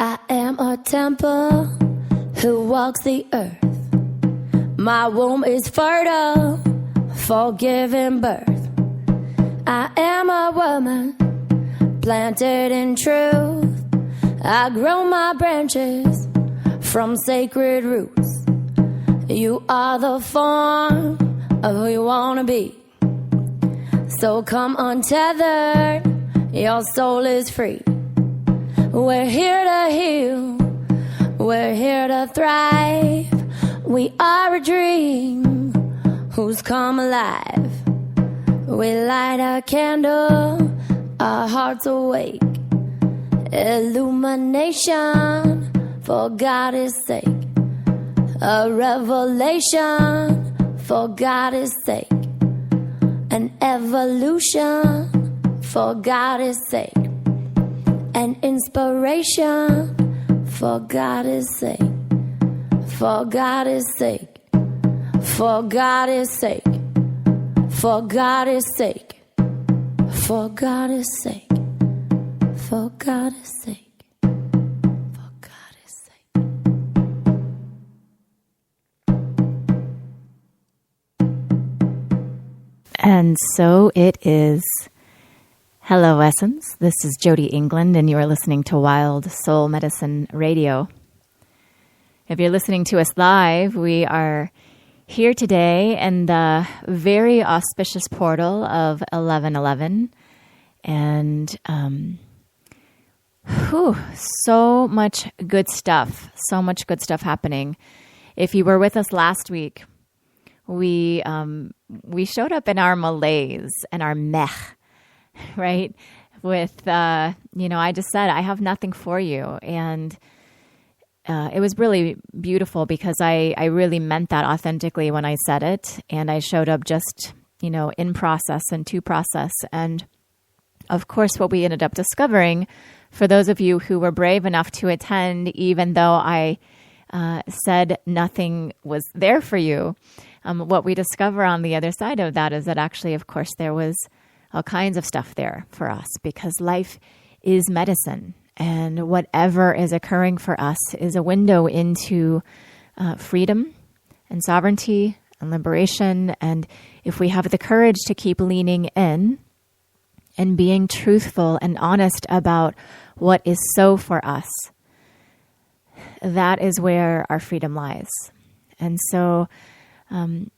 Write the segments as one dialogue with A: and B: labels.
A: I am a temple who walks the earth. My womb is fertile for giving birth. I am a woman planted in truth. I grow my branches from sacred roots. You are the form of who you want to be. So come untethered, your soul is free. We're here to heal, we're here to thrive. We are a dream who's come alive. We light a candle, our hearts awake. Illumination for God's sake. A revelation for God's sake. An evolution for God's sake. An inspiration for God's sake. For God's sake. For God's sake. For God's sake. For God's sake. For God's sake. For God's sake.
B: And so it is. Hello, Essence. This is Jody England, and you are listening to Wild Soul Medicine Radio. If you're listening to us live, we are here today in the very auspicious portal of 11/11. And so much good stuff. So much good stuff happening. If you were with us last week, we showed up in our malaise and our meh, right? With, I just said, I have nothing for you. And it was really beautiful because I really meant that authentically when I said it. And I showed up just, in process and to process. And of course, what we ended up discovering, for those of you who were brave enough to attend, even though I said nothing was there for you, what we discover on the other side of that is that actually, of course, there was all kinds of stuff there for us, because life is medicine, and whatever is occurring for us is a window into freedom and sovereignty and liberation. And if we have the courage to keep leaning in and being truthful and honest about what is so for us, that is where our freedom lies. And so it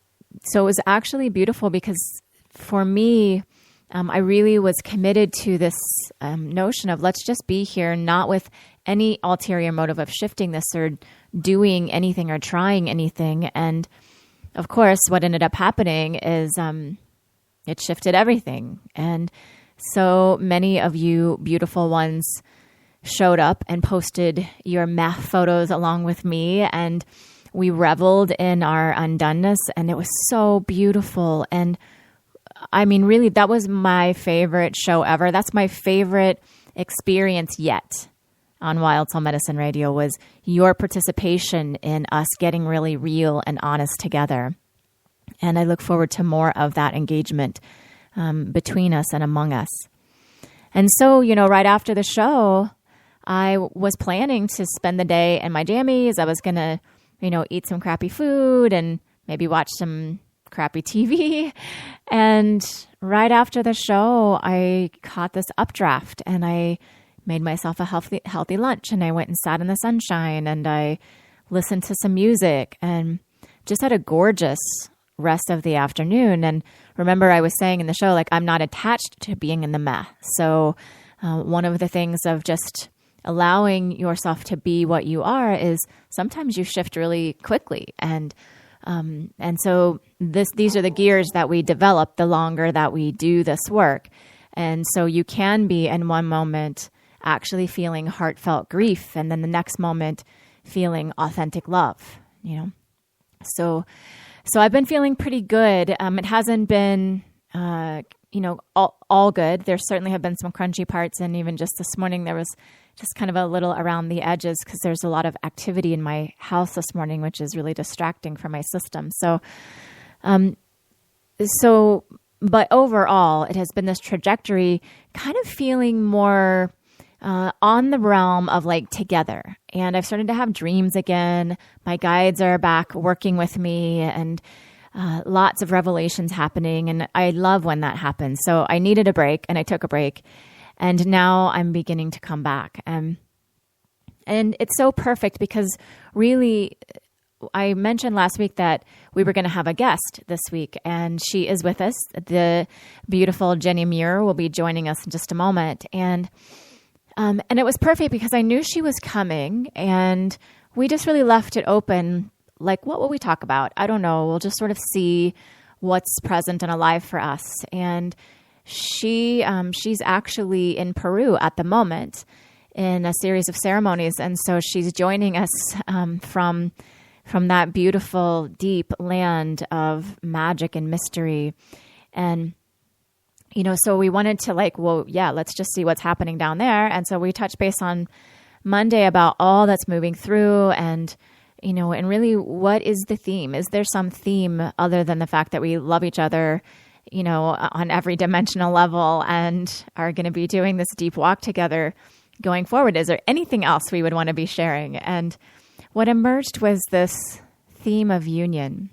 B: was actually beautiful because for me, I really was committed to this notion of let's just be here, not with any ulterior motive of shifting this or doing anything or trying anything. And of course, what ended up happening is it shifted everything. And so many of you beautiful ones showed up and posted your meh photos along with me, and we reveled in our undoneness, and it was so beautiful. And I mean, really, that was my favorite show ever. That's my favorite experience yet on Wild Soul Medicine Radio, was your participation in us getting really real and honest together. And I look forward to more of that engagement between us and among us. And so, right after the show, I was planning to spend the day in my jammies. I was going to, eat some crappy food and maybe watch some crappy TV. And right after the show, I caught this updraft and I made myself a healthy lunch, and I went and sat in the sunshine and I listened to some music and just had a gorgeous rest of the afternoon. And remember, I was saying in the show, I'm not attached to being in the meh. So one of the things of just allowing yourself to be what you are is sometimes you shift really quickly. And so these are the gears that we develop the longer that we do this work. And so you can be in one moment actually feeling heartfelt grief, and then the next moment feeling authentic love, So I've been feeling pretty good. It hasn't been, all good. There certainly have been some crunchy parts. And even just this morning, there was just kind of a little around the edges because there's a lot of activity in my house this morning, which is really distracting for my system. But overall, it has been this trajectory, kind of feeling more on the realm of like together. And I've started to have dreams again. My guides are back working with me, and lots of revelations happening. And I love when that happens. So I needed a break, and I took a break. And now I'm beginning to come back. And it's so perfect because really, I mentioned last week that we were going to have a guest this week, and she is with us. The beautiful Jenny Muir will be joining us in just a moment. And it was perfect because I knew she was coming, and we just really left it open. Like, what will we talk about? I don't know. We'll just sort of see what's present and alive for us. And she's actually in Peru at the moment in a series of ceremonies. And so she's joining us from that beautiful, deep land of magic and mystery. And, so we wanted to let's just see what's happening down there. And so we touched base on Monday about all that's moving through and really what is the theme? Is there some theme other than the fact that we love each other, on every dimensional level and are going to be doing this deep walk together going forward? Is there anything else we would want to be sharing? And what emerged was this theme of union.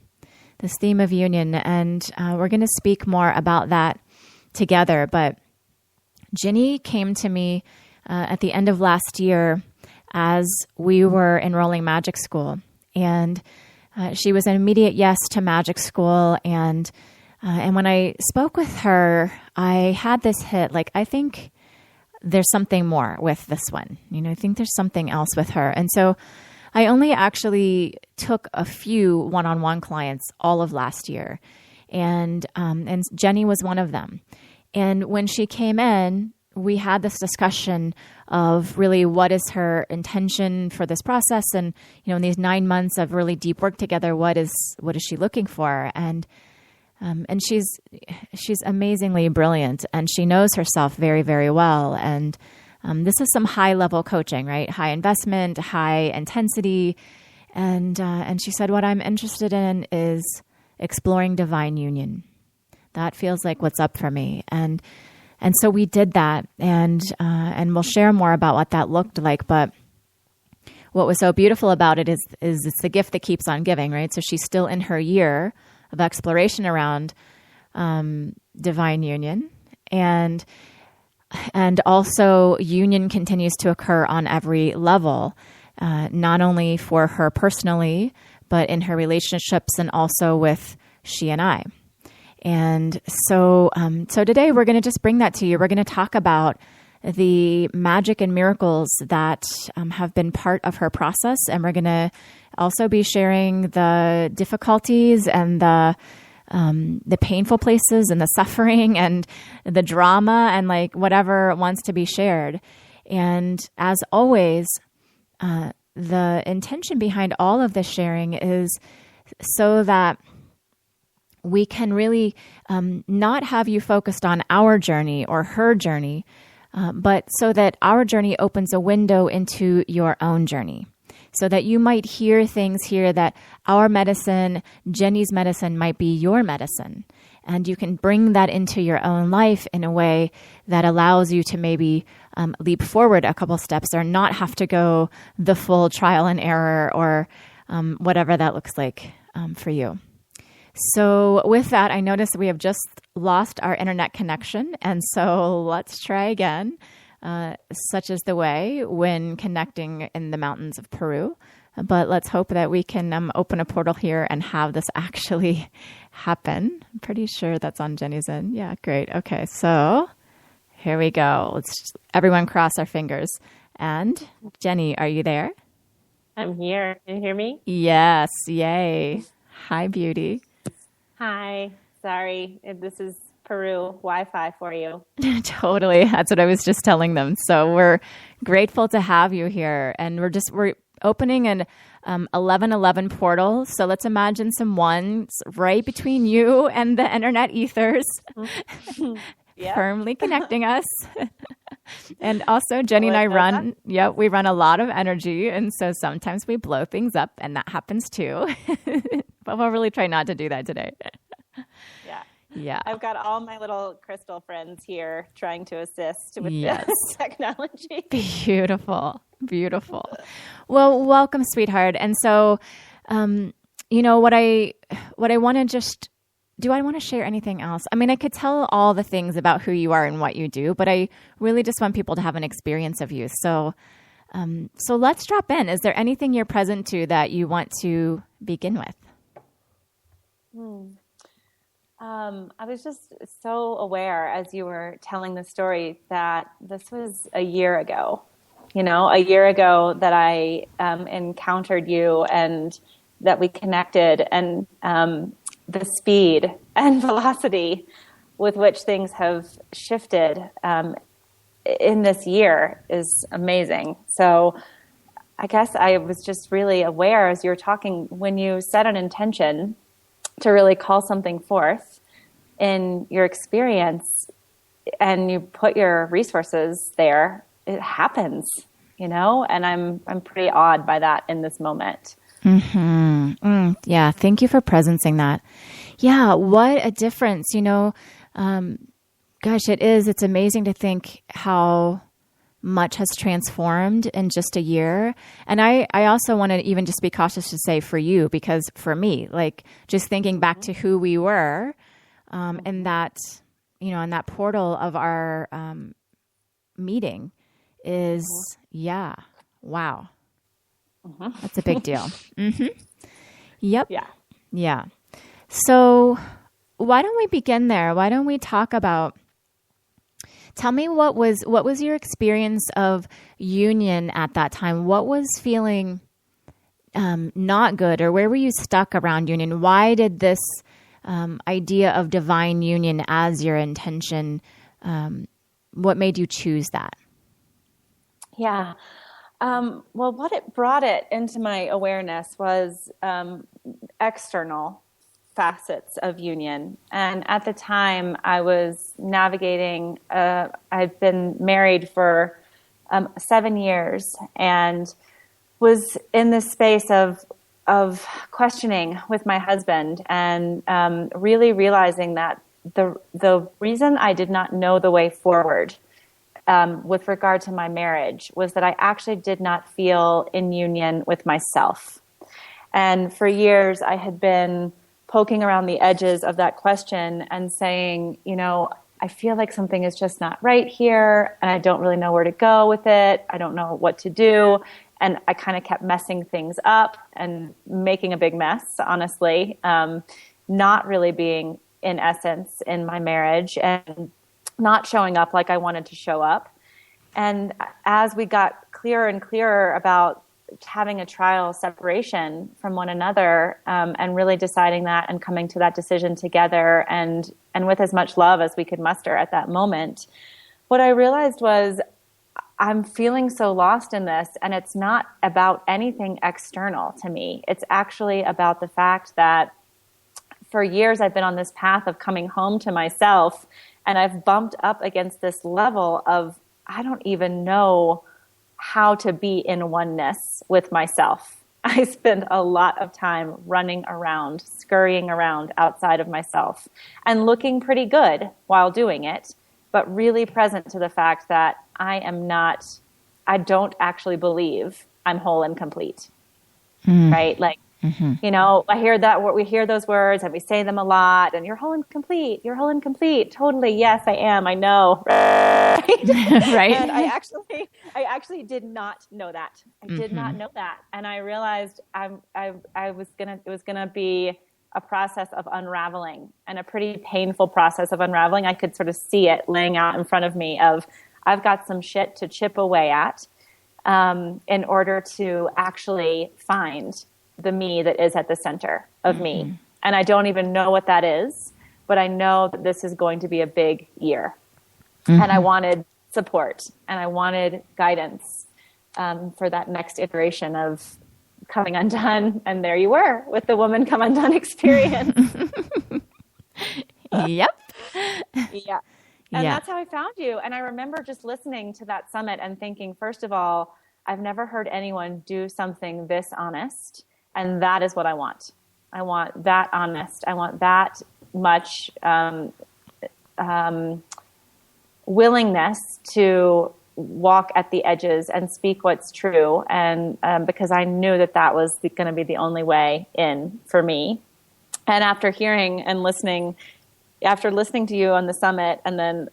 B: And we're going to speak more about that together. But Ginny came to me at the end of last year as we were enrolling magic school. And she was an immediate yes to magic school. And when I spoke with her, I had this hit, I think there's something more with this one. I think there's something else with her. And so I only actually took a few one-on-one clients all of last year. And Jenny was one of them. And when she came in, we had this discussion of really what is her intention for this process. And, in these 9 months of really deep work together, what is she looking for? And she's amazingly brilliant, and she knows herself very, very well. And this is some high level coaching, right? High investment, high intensity. And she said, what I'm interested in is exploring divine union. That feels like what's up for me. And so we did that, and we'll share more about what that looked like. But what was so beautiful about it is it's the gift that keeps on giving, right? So she's still in her year of exploration around divine union, and also union continues to occur on every level, not only for her personally, but in her relationships and also with she and I. And so today we're going to just bring that to you. We're going to talk about the magic and miracles that have been part of her process. And we're going to also be sharing the difficulties and the painful places and the suffering and the drama and whatever wants to be shared. And as always, the intention behind all of this sharing is so that we can really not have you focused on our journey or her journey, but so that our journey opens a window into your own journey. So that you might hear things here that our medicine, Jenny's medicine, might be your medicine. And you can bring that into your own life in a way that allows you to maybe leap forward a couple steps or not have to go the full trial and error or whatever that looks like for you. So with that, I noticed we have just lost our internet connection. And so let's try again. Such is the way when connecting in the mountains of Peru. But let's hope that we can open a portal here and have this actually happen. I'm pretty sure that's on Jenny's end. Yeah, great. Okay, so here we go. Let's everyone cross our fingers. And Jenny, are you there?
C: I'm here. Can you hear me?
B: Yes. Yay. Hi, beauty.
C: Hi. Sorry if this is Peru Wi-Fi for you.
B: Totally. That's what I was just telling them. So we're grateful to have you here. And we're opening an 1111 portal. So let's imagine some ones right between you and the internet ethers,
C: Yep.
B: firmly connecting us. And also Jenny and I we run a lot of energy. And so sometimes we blow things up, and that happens too. But we'll really try not to do that today. Yeah.
C: I've got all my little crystal friends here trying to assist with
B: Yes.
C: this technology.
B: Beautiful. Beautiful. Well, welcome, sweetheart. And so, what I want to just, do I want to share anything else? I mean, I could tell all the things about who you are and what you do, but I really just want people to have an experience of you. So let's drop in. Is there anything you're present to that you want to begin with?
C: I was just so aware as you were telling the story that this was a year ago, that I encountered you and that we connected, and the speed and velocity with which things have shifted in this year is amazing. So I guess I was just really aware as you were talking, when you set an intention to really call something forth in your experience and you put your resources there, it happens, and I'm pretty awed by that in this moment.
B: Yeah. Thank you for presencing that. Yeah. What a difference, gosh, it is. It's amazing to think how much has transformed in just a year. And I also want to even just be cautious to say for you, because for me, like just thinking back to who we were, and that, in that portal of our meeting is, wow. That's a big deal. Yep. Yeah. So why don't we begin there? Why don't we talk about, tell me what was your experience of union at that time? What was feeling not good, or where were you stuck around union? Why did this idea of divine union as your intention, what made you choose that?
C: Yeah. Well, what it brought it into my awareness was external facets of union. And at the time I was navigating, I'd been married for 7 years and was in this space of questioning with my husband, and really realizing that the reason I did not know the way forward with regard to my marriage was that I actually did not feel in union with myself. And for years I had been poking around the edges of that question and saying, I feel like something is just not right here, and I don't really know where to go with it. I don't know what to do. And I kind of kept messing things up and making a big mess, honestly, not really being in essence in my marriage and not showing up like I wanted to show up. And as we got clearer and clearer about having a trial separation from one another, and really deciding that and coming to that decision together and with as much love as we could muster at that moment, what I realized was I'm feeling so lost in this, and it's not about anything external to me. It's actually about the fact that for years I've been on this path of coming home to myself, and I've bumped up against this level of, I don't even know how to be in oneness with myself. I spend a lot of time running around, scurrying around outside of myself and looking pretty good while doing it, but really present to the fact that I don't actually believe I'm whole and complete. Right? Like, I we hear those words and we say them a lot, and you're whole and complete. You're whole and complete. Totally. Yes, I am. I know. Right.
B: Right.
C: And I actually did not know that. I did not know that. And I realized it was going to be a process of unraveling, and a pretty painful process of unraveling. I could sort of see it laying out in front of me of, I've got some shit to chip away at, in order to actually find the me that is at the center of me. And I don't even know what that is, but I know that this is going to be a big year. And I wanted support, and I wanted guidance for that next iteration of coming undone. And there you were with the woman come undone experience.
B: Yep.
C: Yeah. And that's how I found you. And I remember just listening to that summit and thinking, first of all, I've never heard anyone do something this honest. And that is what I want. I want that honest. I want that much willingness to walk at the edges and speak what's true. And because I knew that was going to be the only way in for me. And after hearing and listening to you on the summit, and then,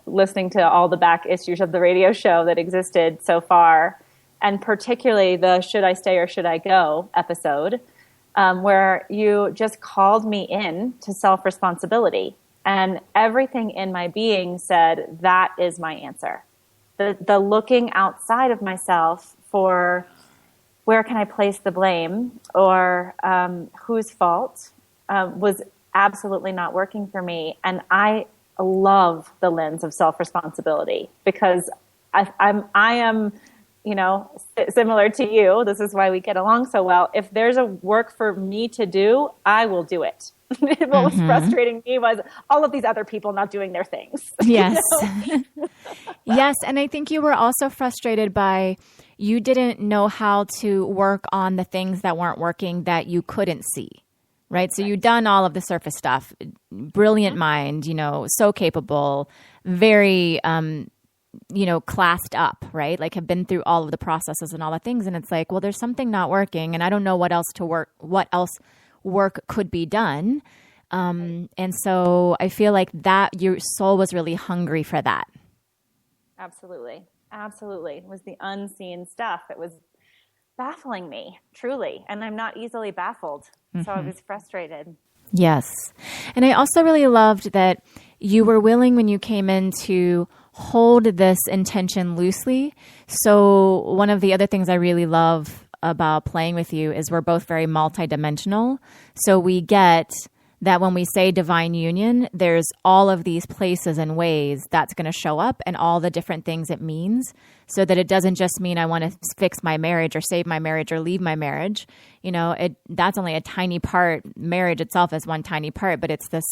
C: listening to all the back issues of the radio show that existed so far, and particularly the Should I Stay or Should I Go episode, where you just called me in to self-responsibility. And everything in my being said, that is my answer. The looking outside of myself for where can I place the blame, or whose fault, was absolutely not working for me. And I love the lens of self-responsibility, because I am, similar to you. This is why we get along so well. If there's a work for me to do, I will do it. What was frustrating me was all of these other people not doing their things.
B: Yes. Yes. And I think you were also frustrated by, you didn't know how to work on the things that weren't working that you couldn't see. Right. So you've done all of the surface stuff, brilliant mind, so capable, very, classed up, right? Like have been through all of the processes and all the things. And it's like, well, there's something not working, and I don't know what else work could be done. And so I feel like that your soul was really hungry for that.
C: Absolutely. It was the unseen stuff. It was baffling me, truly. And I'm not easily baffled. So I was frustrated.
B: Yes. And I also really loved that you were willing, when you came in, to hold this intention loosely. So one of the other things I really love about playing with you is we're both very multidimensional. So we get that when we say divine union, there's all of these places and ways that's going to show up, and all the different things it means, so that it doesn't just mean I want to fix my marriage or save my marriage or leave my marriage. That's only a tiny part. Marriage itself is one tiny part, but it's this,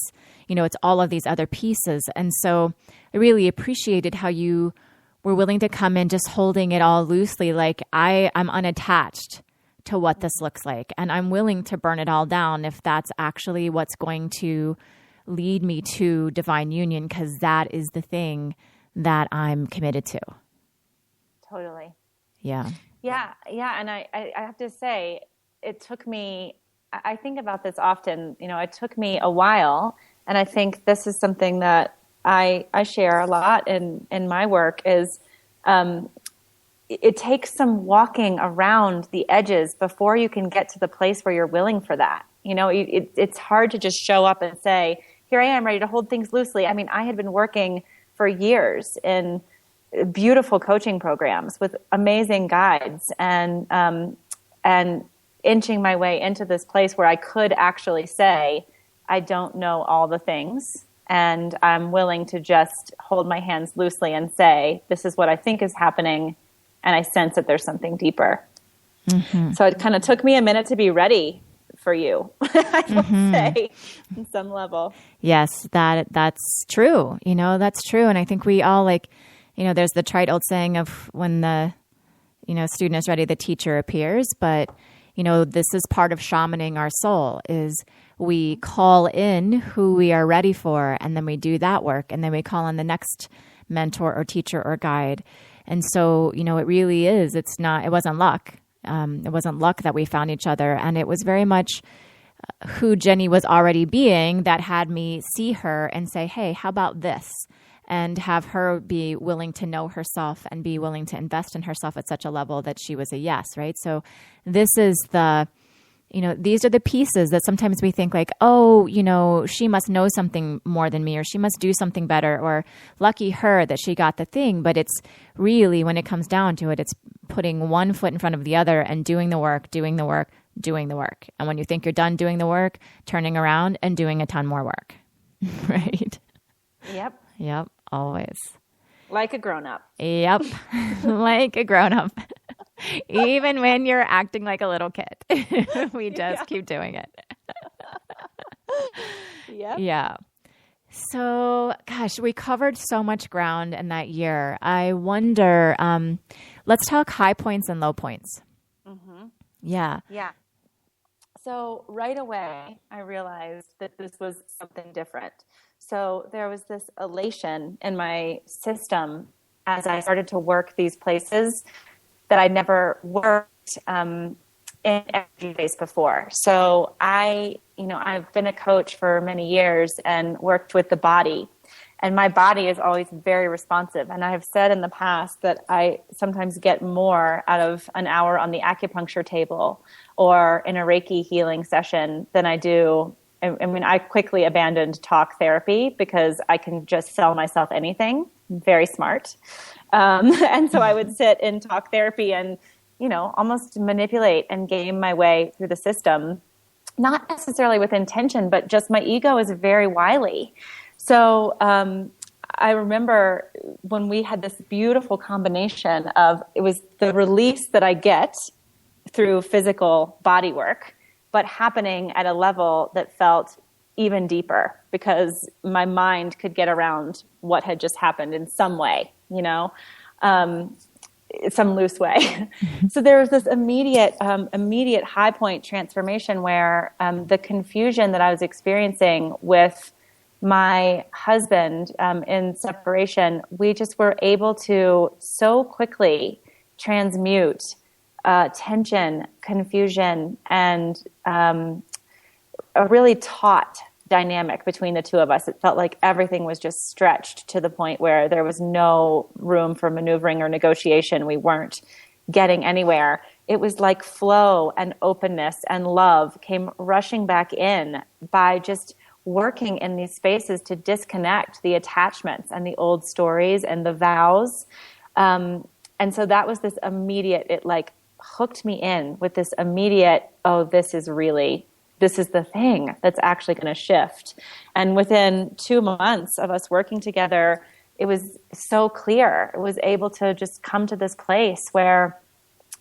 B: it's all of these other pieces. And so I really appreciated how you were willing to come in just holding it all loosely. Like I'm unattached to what this looks like, and I'm willing to burn it all down if that's actually what's going to lead me to divine union, because that is the thing that I'm committed to.
C: Totally.
B: Yeah.
C: And I have to say, it took me, I think about this often, it took me a while. And I think this is something that I share a lot in my work is, it takes some walking around the edges before you can get to the place where you're willing for that. It's hard to just show up and say, here I am ready to hold things loosely. I mean, I had been working for years in beautiful coaching programs with amazing guides, and inching my way into this place where I could actually say, I don't know all the things, and I'm willing to just hold my hands loosely and say, this is what I think is happening, and I sense that there's something deeper. So it kind of took me a minute to be ready for you, I would say, on some level.
B: Yes, that's true. That's true. And I think we all there's the trite old saying of when the, student is ready, the teacher appears. But, this is part of shamaning our soul, is we call in who we are ready for, and then we do that work, and then we call in the next mentor or teacher or guide. And so, it really is, it wasn't luck. It wasn't luck that we found each other. And it was very much who Jenny was already being that had me see her and say, hey, how about this? And have her be willing to know herself and be willing to invest in herself at such a level that she was a yes, right? So this is these are the pieces that sometimes we think like, oh, she must know something more than me, or she must do something better, or lucky her that she got the thing. But it's really, when it comes down to it, it's putting one foot in front of the other and doing the work. And when you think you're done doing the work, turning around and doing a ton more work, right? Yep, always.
C: Like a grown-up.
B: Yep, like a grown-up. Even when you're acting like a little kid. We just keep doing it. Yeah. So, gosh, we covered so much ground in that year. I wonder, let's talk high points and low points.
C: Mm-hmm.
B: Yeah.
C: Yeah. So right away, I realized that this was something different. So there was this elation in my system as I started to work these places that I'd never worked in energy space before. So I've been a coach for many years and worked with the body. And my body is always very responsive. And I have said in the past that I sometimes get more out of an hour on the acupuncture table or in a Reiki healing session than I do. I mean, I quickly abandoned talk therapy because I can just sell myself anything. I'm very smart. And so I would sit in talk therapy and, almost manipulate and game my way through the system, not necessarily with intention, but just my ego is very wily. So I remember when we had this beautiful combination of, it was the release that I get through physical body work, but happening at a level that felt even deeper because my mind could get around what had just happened in some way, some loose way. So there was this immediate high point transformation where the confusion that I was experiencing with my husband in separation, we just were able to so quickly transmute tension, confusion, and a really taut dynamic between the two of us. It felt like everything was just stretched to the point where there was no room for maneuvering or negotiation. We weren't getting anywhere. It was like flow and openness and love came rushing back in by just working in these spaces to disconnect the attachments and the old stories and the vows. And so that was this immediate, it like hooked me in with this immediate, oh, this is the thing that's actually going to shift. And within 2 months of us working together, it was so clear. It was able to just come to this place where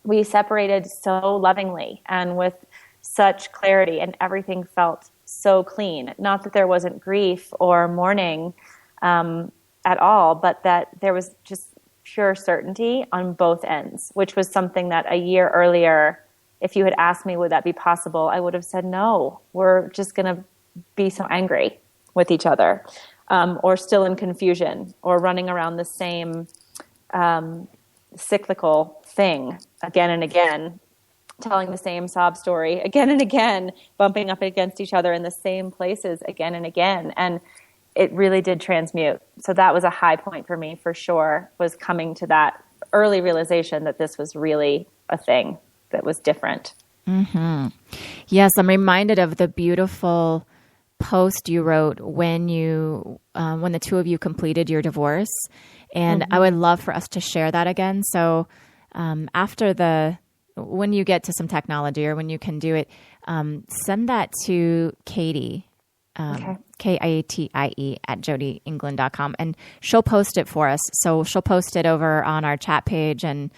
C: we separated so lovingly and with such clarity, and everything felt so clean. Not that there wasn't grief or mourning at all, but that there was just pure certainty on both ends, which was something that a year earlier, if you had asked me, would that be possible? I would have said, no, we're just going to be so angry with each other, or still in confusion, or running around the same cyclical thing again and again, telling the same sob story again and again, bumping up against each other in the same places again and again. And it really did transmute. So that was a high point for me, for sure, was coming to that early realization that this was really a thing that was different.
B: Mm-hmm. Yes, I'm reminded of the beautiful post you wrote when the two of you completed your divorce. And I would love for us to share that again. So when you get to some technology or when you can do it, send that to Katie, okay. Katie @jodyengland.com, and she'll post it for us. So she'll post it over on our chat page and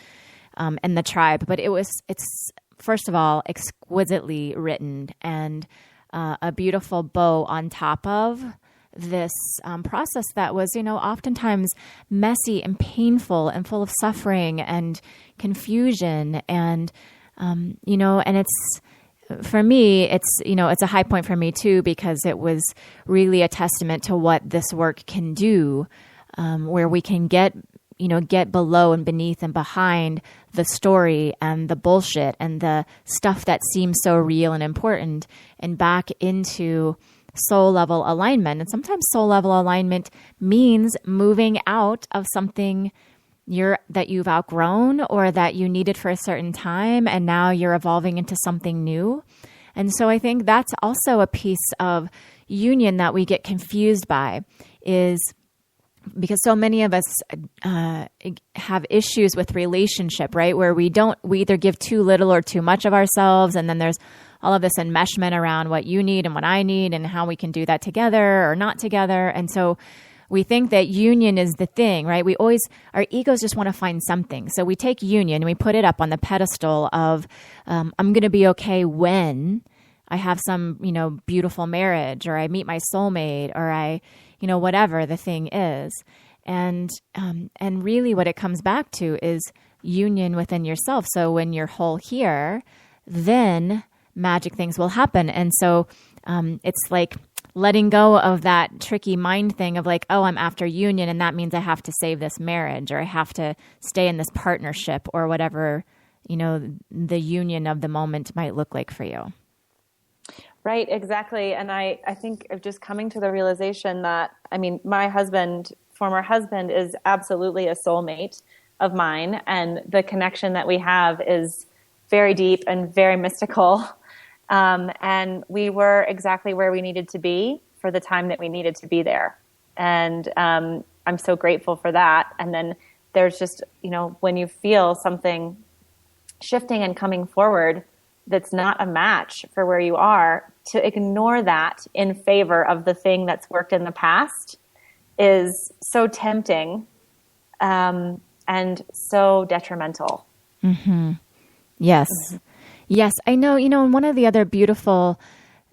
B: in the tribe. But it's first of all exquisitely written and a beautiful bow on top of this process that was, oftentimes messy and painful and full of suffering and confusion. And, and it's, for me, it's a high point for me too, because it was really a testament to what this work can do, where we can get below and beneath and behind the story and the bullshit and the stuff that seems so real and important, and back into soul level alignment. And sometimes soul level alignment means moving out of something that you've outgrown or that you needed for a certain time, and now you're evolving into something new. And so I think that's also a piece of union that we get confused by, is because so many of us have issues with relationship, right? Where we either give too little or too much of ourselves, and then there's all of this enmeshment around what you need and what I need and how we can do that together or not together. And so we think that union is the thing, right? Our egos just want to find something. So we take union and we put it up on the pedestal of, I'm going to be okay when I have some, beautiful marriage, or I meet my soulmate, or I, whatever the thing is. And really what it comes back to is union within yourself. So when you're whole here, then magic things will happen. And so it's like letting go of that tricky mind thing of like, oh, I'm after union, and that means I have to save this marriage, or I have to stay in this partnership, or whatever, the union of the moment might look like for you.
C: Right, exactly. And I think of just coming to the realization that, my former husband is absolutely a soulmate of mine. And the connection that we have is very deep and very mystical. And we were exactly where we needed to be for the time that we needed to be there. And I'm so grateful for that. And then there's just, when you feel something shifting and coming forward that's not a match for where you are, to ignore that in favor of the thing that's worked in the past is so tempting and so detrimental.
B: Mm-hmm. Yes. Mm-hmm. Yes, I know. And one of the other beautiful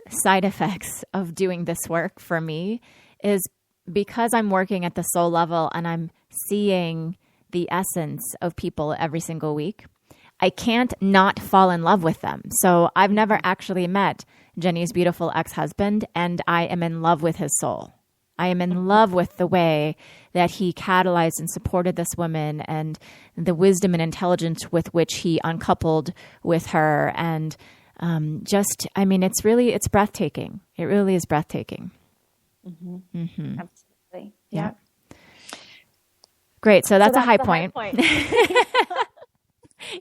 B: side effects of doing this work for me is because I'm working at the soul level and I'm seeing the essence of people every single week, I can't not fall in love with them. So I've never actually met Jenny's beautiful ex-husband, and I am in love with his soul. I am in love with the way that he catalyzed and supported this woman, and the wisdom and intelligence with which he uncoupled with her. And it's breathtaking. It really is breathtaking.
C: Mm-hmm.
B: Mm-hmm.
C: Absolutely.
B: Yeah. Great. So that's a high point.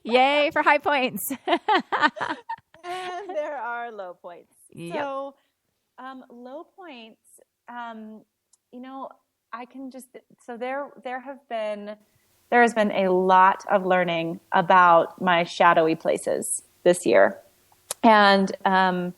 B: Yay for high points.
C: And there are low points.
B: Yep.
C: So low points, there has been a lot of learning about my shadowy places this year. And I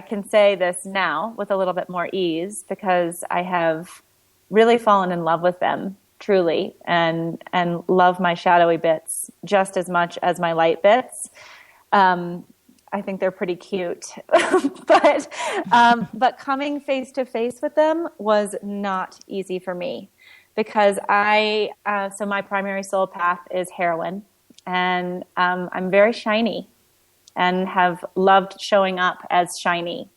C: can say this now with a little bit more ease because I have really fallen in love with them truly, and love my shadowy bits just as much as my light bits. I think they're pretty cute, but coming face to face with them was not easy for me because so my primary soul path is heroine, and I'm very shiny and have loved showing up as shiny.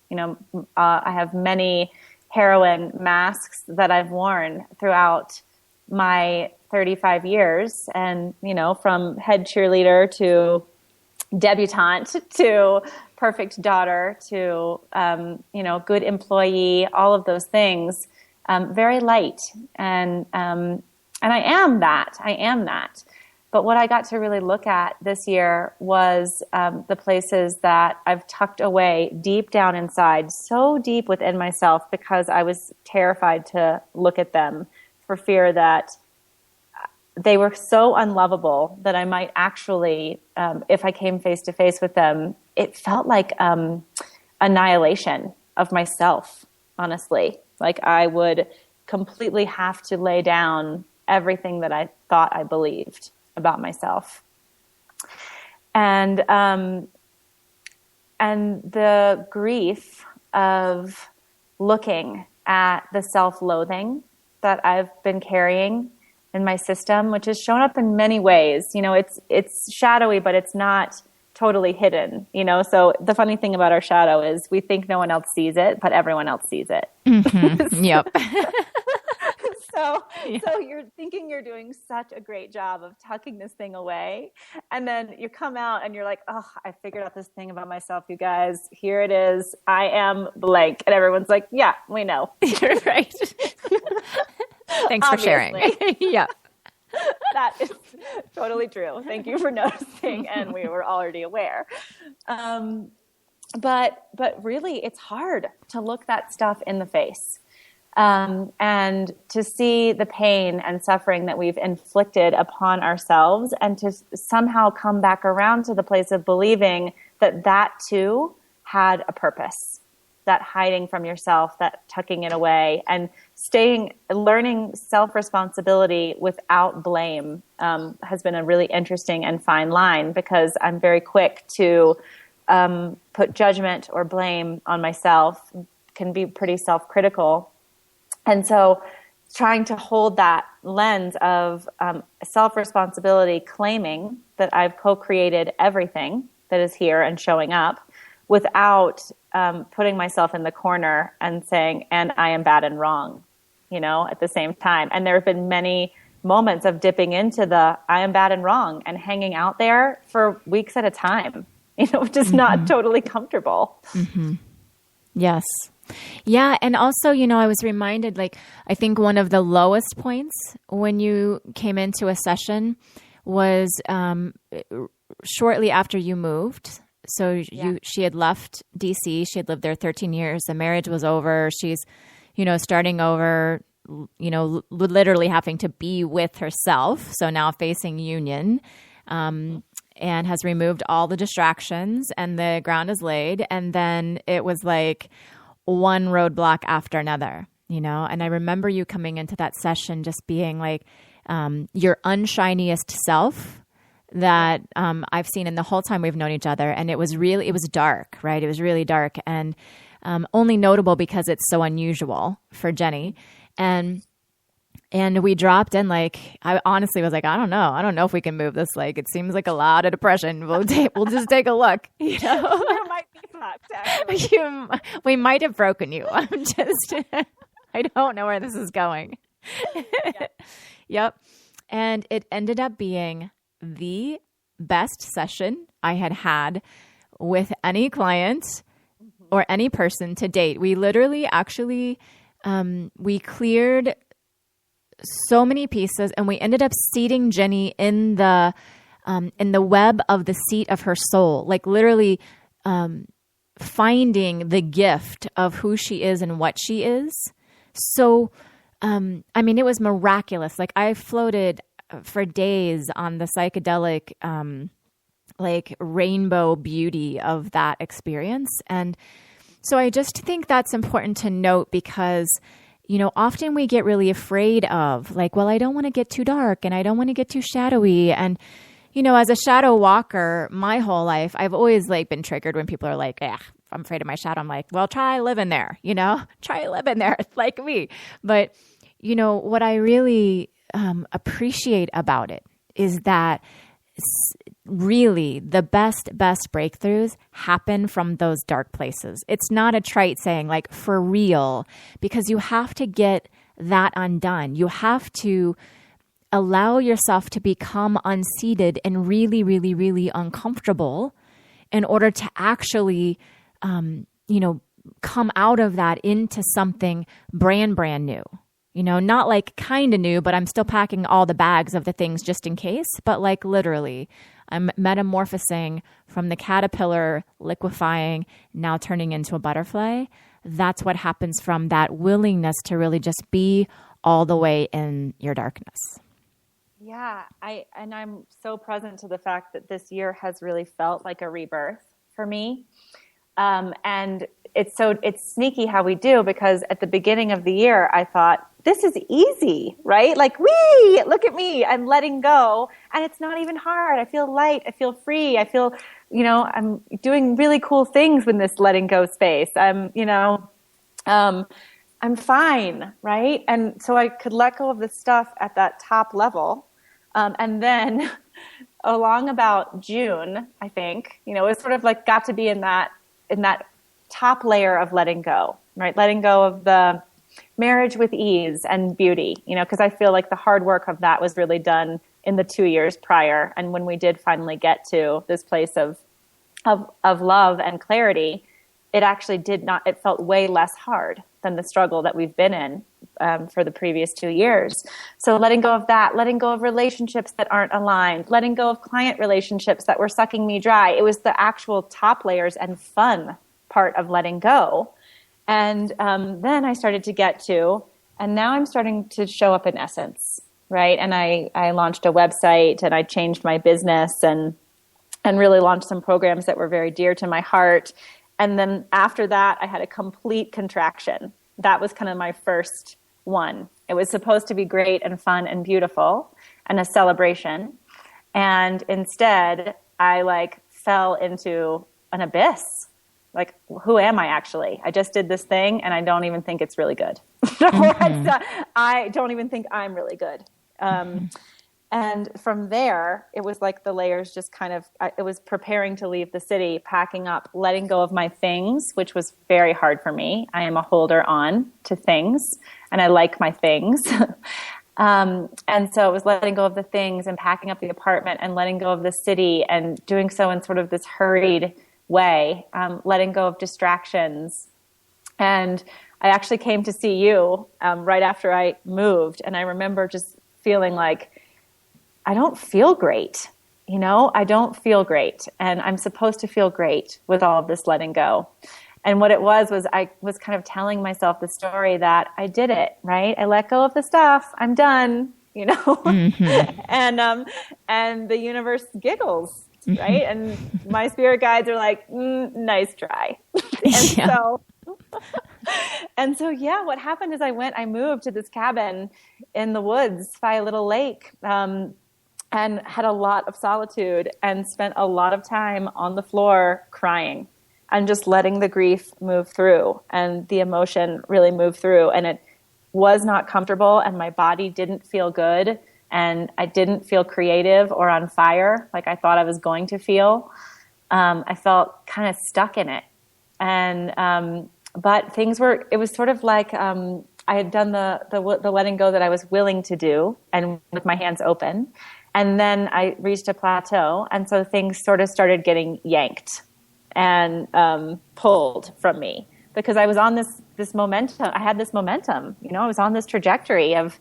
C: I have many heroine masks that I've worn throughout my 35 years, and from head cheerleader to debutante to perfect daughter to good employee, all of those things, very light, and I am that. But what I got to really look at this year was the places that I've tucked away deep down inside, so deep within myself, because I was terrified to look at them for fear that they were so unlovable that I might actually, if I came face to face with them, it felt like annihilation of myself, honestly. Like I would completely have to lay down everything that I thought I believed about myself. And the grief of looking at the self-loathing that I've been carrying in my system, which has shown up in many ways. It's shadowy, but it's not totally hidden, So the funny thing about our shadow is we think no one else sees it, but everyone else sees it.
B: Mm-hmm. Yep.
C: So you're thinking you're doing such a great job of tucking this thing away. And then you come out and you're like, oh, I figured out this thing about myself, you guys. Here it is. I am blank. And everyone's like, yeah, we know.
B: You're right. Thanks for sharing. Yeah.
C: That is totally true. Thank you for noticing. And we were already aware. But really, it's hard to look that stuff in the face. And to see the pain and suffering that we've inflicted upon ourselves, and to somehow come back around to the place of believing that too had a purpose, that hiding from yourself, that tucking it away, and learning self-responsibility without blame has been a really interesting and fine line, because I'm very quick to put judgment or blame on myself, can be pretty self-critical. And so trying to hold that lens of self-responsibility, claiming that I've co-created everything that is here and showing up without putting myself in the corner and saying, and I am bad and wrong, at the same time. And there have been many moments of dipping into the I am bad and wrong and hanging out there for weeks at a time, which is not totally comfortable.
B: Yes. Yeah. And also, I was reminded, I think one of the lowest points when you came into a session was shortly after you moved. So she had left DC. She had lived there 13 years. The marriage was over. She's, starting over, literally having to be with herself. So now facing union, and has removed all the distractions, and the ground is laid. And then it was like one roadblock after another, and I remember you coming into that session just being like your unshiniest self that I've seen in the whole time we've known each other. And it was dark, right? It was really dark, and only notable because it's so unusual for Jenny. And we dropped in, I honestly was like, I don't know if we can move this. It seems like a lot of depression. We'll just take a look,
C: It might be fucked, actually.
B: We might have broken you. I don't know where this is going.
C: Yeah.
B: Yep. And it ended up being the best session I had had with any client or any person to date. We literally actually, we cleared so many pieces, and we ended up seating Jenny in the web of the seat of her soul, literally finding the gift of who she is and what she is. So, it was miraculous. I floated for days on the psychedelic, rainbow beauty of that experience. And so I just think that's important to note because, often we get really afraid of I don't want to get too dark and I don't want to get too shadowy. And, as a shadow walker, my whole life, I've always been triggered when people are like, I'm afraid of my shadow. I'm like, well, try living there, try living there like me. But, what I really appreciate about it is that really the best breakthroughs happen from those dark places. It's not a trite saying for real, because you have to get that undone. You have to allow yourself to become unseated and really, really, really uncomfortable in order to actually, come out of that into something brand new. Not kind of new, but I'm still packing all the bags of the things just in case. But literally, I'm metamorphosing from the caterpillar, liquefying, now turning into a butterfly. That's what happens from that willingness to really just be all the way in your darkness.
C: Yeah, I'm so present to the fact that this year has really felt like a rebirth for me. And it's sneaky how we do, because at the beginning of the year, I thought, this is easy, right? Wee, look at me, I'm letting go. And it's not even hard. I feel light. I feel free. I feel, I'm doing really cool things in this letting go space. I'm fine, right? And so I could let go of the stuff at that top level. And then along about June, I think, it was sort of got to be in that top layer of letting go, right? Letting go of the marriage with ease and beauty, because I feel like the hard work of that was really done in the 2 years prior. And when we did finally get to this place of love and clarity, it actually it felt way less hard than the struggle that we've been in for the previous 2 years. So letting go of that, letting go of relationships that aren't aligned, letting go of client relationships that were sucking me dry. It was the actual top layers and fun part of letting go. And then I started to get to, and now I'm starting to show up in essence, right? And I launched a website, and I changed my business and really launched some programs that were very dear to my heart. And then after that, I had a complete contraction. That was kind of my first one. It was supposed to be great and fun and beautiful and a celebration. And instead, I fell into an abyss. Who am I actually? I just did this thing, and I don't even think it's really good. I don't even think I'm really good. And from there, it was like the layers just kind of, it was preparing to leave the city, packing up, letting go of my things, which was very hard for me. I am a holder on to things, and I like my things. And so it was letting go of the things and packing up the apartment and letting go of the city, and doing so in sort of this hurried way, letting go of distractions. And I actually came to see you right after I moved. And I remember just feeling like, I don't feel great. I don't feel great. And I'm supposed to feel great with all of this letting go. And what it was I was kind of telling myself the story that I did it, right? I let go of the stuff. I'm done,
B: Mm-hmm.
C: and the universe giggles, right? And my spirit guides are like, nice try. Yeah, what happened is I moved to this cabin in the woods by a little lake, and had a lot of solitude and spent a lot of time on the floor crying and just letting the grief move through and the emotion really move through. And it was not comfortable, and my body didn't feel good, and I didn't feel creative or on fire like I thought I was going to feel. I felt kind of stuck in it. And but it was sort of like I had done the letting go that I was willing to do, and with my hands open. And then I reached a plateau, and so things sort of started getting yanked and pulled from me, because I was on this momentum. I had this momentum, I was on this trajectory of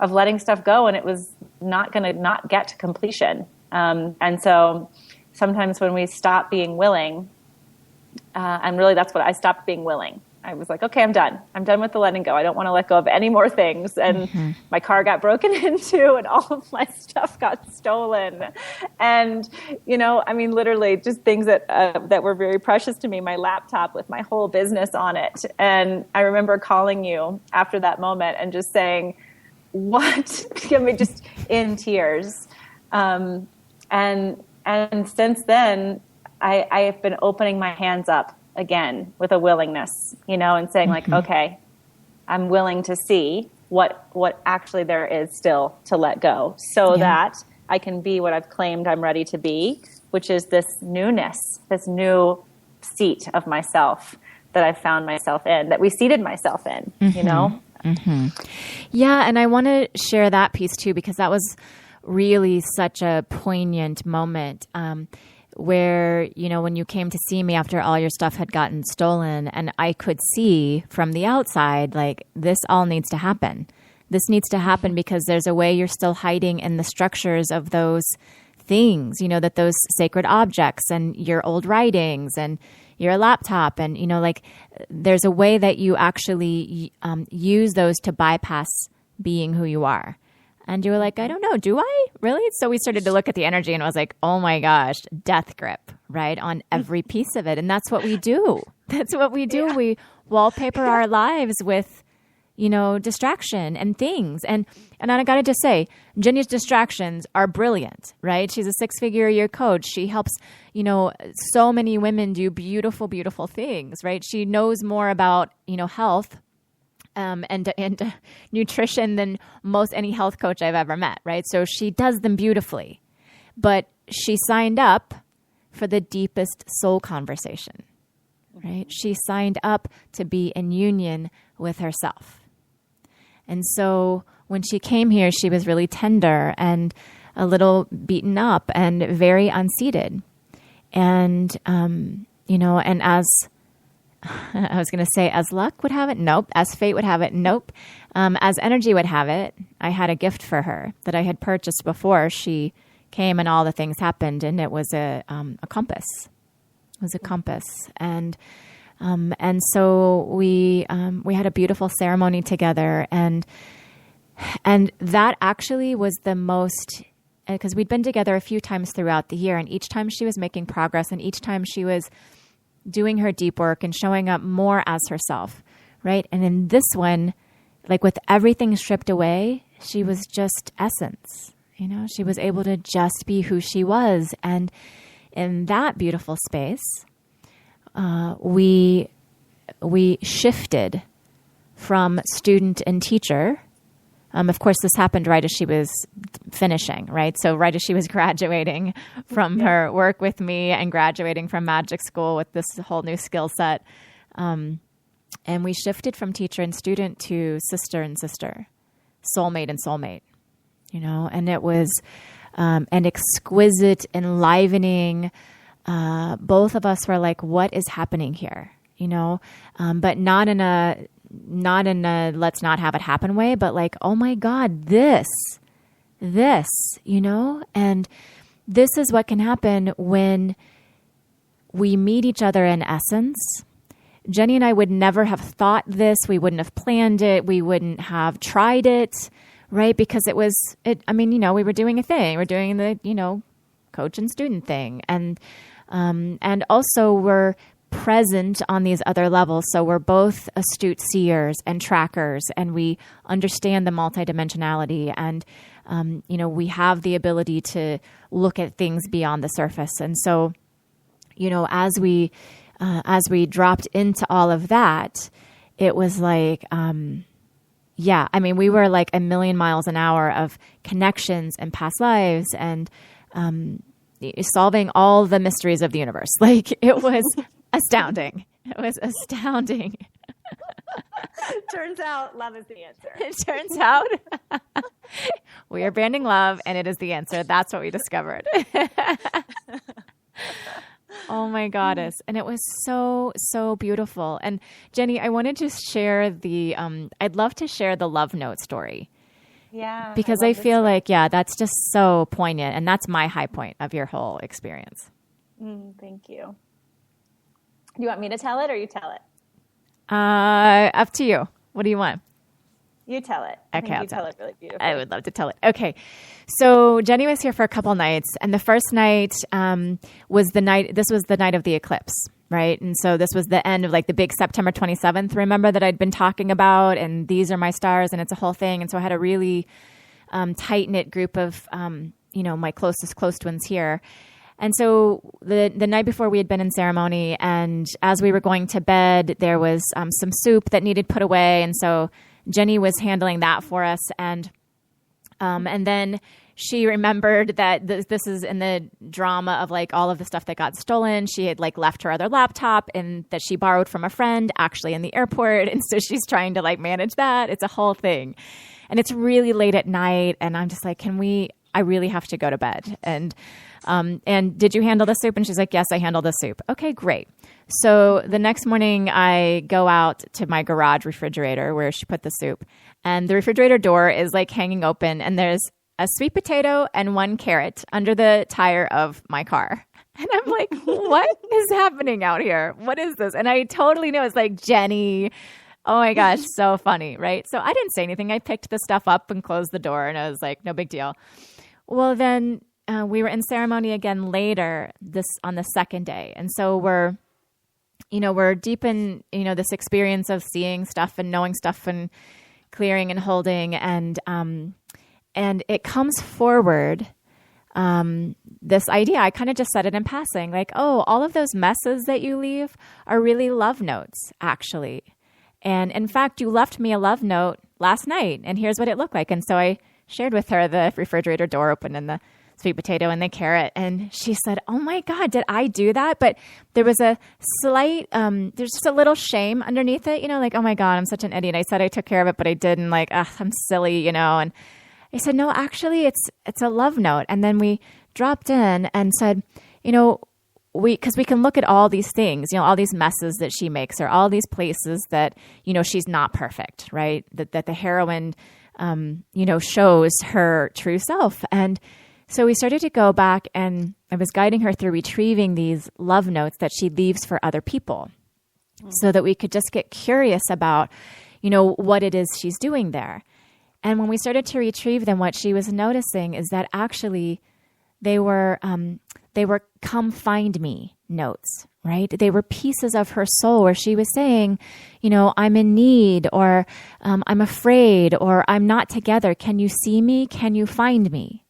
C: letting stuff go, and it was not going to not get to completion. And so sometimes when we stop being willing, and really that's what I stopped being willing. I was like, okay, I'm done. I'm done with the letting go. I don't want to let go of any more things. And my car got broken into, and all of my stuff got stolen. And, literally just things that were very precious to me, my laptop with my whole business on it. And I remember calling you after that moment and just saying, what? Just in tears. And since then, I have been opening my hands up again with a willingness, and saying like, okay, I'm willing to see what actually there is still to let go, so that I can be what I've claimed I'm ready to be, which is this newness, this new seat of myself that I've found myself in, that we seated myself in,
B: Mm-hmm. Yeah. And I want to share that piece too, because that was really such a poignant moment. Where, when you came to see me after all your stuff had gotten stolen, and I could see from the outside, like, this all needs to happen. This needs to happen because there's a way you're still hiding in the structures of those things, that those sacred objects and your old writings and your laptop, and, there's a way that you actually use those to bypass being who you are. And you were like, I don't know, do I really? So we started to look at the energy, and I was like, oh my gosh, death grip, right? On every piece of it. And that's what we do. That's what we do. Yeah. We wallpaper our lives with, distraction and things. And I got to just say, Jenny's distractions are brilliant, right? She's a 6-figure-a-year coach. She helps, so many women do beautiful, beautiful things, right? She knows more about, health and nutrition than most any health coach I've ever met, right? So she does them beautifully, but she signed up for the deepest soul conversation, right? She signed up to be in union with herself. And so when she came here, she was really tender and a little beaten up and very unseated. And, and as I was going to say, as luck would have it, nope. As fate would have it, nope. As energy would have it, I had a gift for her that I had purchased before she came and all the things happened, and it was a compass. It was a compass, and so we had a beautiful ceremony together, and that actually was the most, because we'd been together a few times throughout the year, and each time she was making progress, and each time she was doing her deep work and showing up more as herself, right? And in this one, like with everything stripped away, she was just essence, she was able to just be who she was. And in that beautiful space, we shifted from student and teacher Of course, this happened right as she was finishing, right? So right as she was graduating from her work with me and graduating from magic school with this whole new skill set. And we shifted from teacher and student to sister and sister, soulmate and soulmate, and it was an exquisite, enlivening. Both of us were like, what is happening here? But not in a let's not have it happen way, but like, oh my God, this, and this is what can happen when we meet each other in essence. Jenny and I would never have thought this. We wouldn't have planned it. We wouldn't have tried it, right? Because we were doing a thing. We're doing the, coach and student thing. And also we're present on these other levels. So we're both astute seers and trackers, and we understand the multidimensionality, and, we have the ability to look at things beyond the surface. And so, as we dropped into all of that, it was like, we were like a million miles an hour of connections and past lives and solving all the mysteries of the universe. Like, it was astounding. It was astounding.
C: Turns out love is the answer.
B: It turns out we are branding love, and it is the answer. That's what we discovered. Oh my goddess. And it was so, so beautiful. And Jenny, I wanted to share I'd love to share the love note story.
C: Yeah.
B: Because I feel like, that's just so poignant. And that's my high point of your whole experience.
C: Thank you. Do you want me to tell it or you tell it?
B: Up to you. What do you want?
C: You tell it.
B: Okay,
C: I'll tell it really beautifully.
B: I would love to tell it. Okay. So Jenny was here for a couple nights, and the first night was the night of the eclipse, right? And so this was the end of like the big September 27th, remember, that I'd been talking about, and these are my stars, and it's a whole thing. And so I had a really tight-knit group of, my close ones here. And so the night before, we had been in ceremony, and as we were going to bed, there was some soup that needed put away. And so Jenny was handling that for us. And then she remembered that this is in the drama of like all of the stuff that got stolen. She had like left her other laptop and that she borrowed from a friend actually in the airport. And so she's trying to like manage that. It's a whole thing. And it's really late at night. And I'm just like, I really have to go to bed. And did you handle the soup? And she's like, yes, I handled the soup. Okay, great. So the next morning I go out to my garage refrigerator where she put the soup, and the refrigerator door is like hanging open, and there's a sweet potato and 1 carrot under the tire of my car. And I'm like, what is happening out here? What is this? And I totally know it's like, Jenny, oh my gosh, so funny, right? So I didn't say anything. I picked the stuff up and closed the door, and I was like, no big deal. Well, then we were in ceremony again later on the second day. And so we're deep in, this experience of seeing stuff and knowing stuff and clearing and holding. And it comes forward, this idea. I kind of just said it in passing, like, oh, all of those messes that you leave are really love notes, actually. And in fact, you left me a love note last night, and here's what it looked like. And so I shared with her the refrigerator door open and the sweet potato and the carrot. And she said, oh my God, did I do that? But there was a slight, there's just a little shame underneath it, like, oh my God, I'm such an idiot. I said I took care of it, but I didn't, like, I'm silly, And I said, no, actually it's a love note. And then we dropped in and said, because we can look at all these things, all these messes that she makes, or all these places that, she's not perfect, right? That the heroine, shows her true self. And so we started to go back, and I was guiding her through retrieving these love notes that she leaves for other people, so that we could just get curious about, what it is she's doing there. And when we started to retrieve them, what she was noticing is that actually they were come find me notes, right? They were pieces of her soul where she was saying, I'm in need, or I'm afraid, or I'm not together. Can you see me? Can you find me?